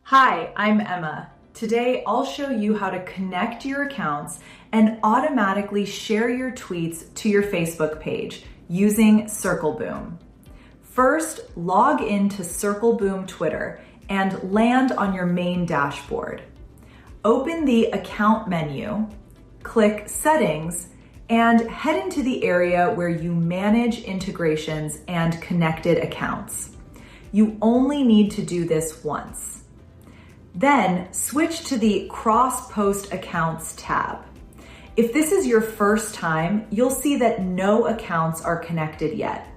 Hi, I'm Emma. Today, I'll show you how to connect your accounts and automatically share your tweets to your Facebook page using Circleboom. First, log into Circleboom Twitter and land on your main dashboard. Open the Account menu, click Settings, and head into the area where you manage integrations and connected accounts. You only need to do this once. Then switch to the Cross-Post Accounts tab. If this is your first time, you'll see that no accounts are connected yet.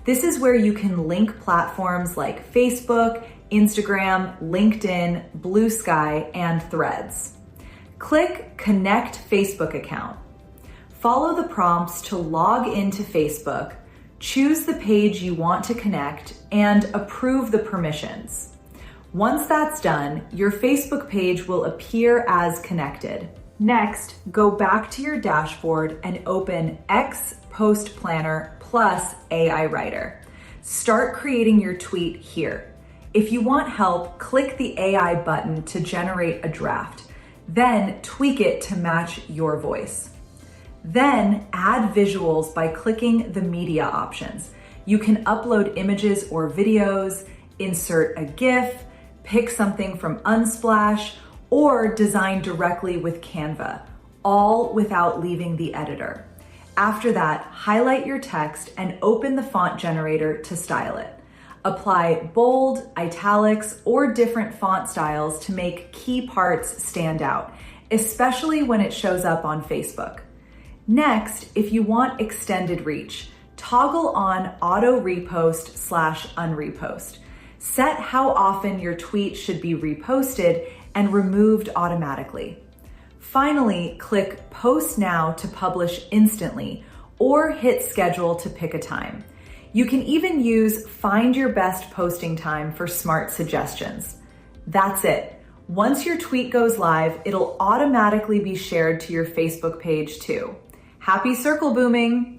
This is where you can link platforms like Facebook, Instagram, LinkedIn, Blue Sky, and Threads. Click Connect Facebook Account. Follow the prompts to log into Facebook, choose the page you want to connect, and approve the permissions. Once that's done, your Facebook page will appear as connected. Next, go back to your dashboard and open X Post Planner plus AI Writer. Start creating your tweet here. If you want help, click the AI button to generate a draft. Then tweak it to match your voice. Then add visuals by clicking the media options. You can upload images or videos, insert a GIF, pick something from Unsplash, or design directly with Canva, all without leaving the editor. After that, highlight your text and open the font generator to style it. Apply bold, italics, or different font styles to make key parts stand out, especially when it shows up on Facebook. Next, if you want extended reach, toggle on auto repost / un-repost. Set how often your tweet should be reposted and removed automatically. Finally, click Post Now to publish instantly, or hit Schedule to pick a time. You can even use Find Your Best Posting Time for smart suggestions. That's it. Once your tweet goes live, it'll automatically be shared to your Facebook page too. Happy circle booming!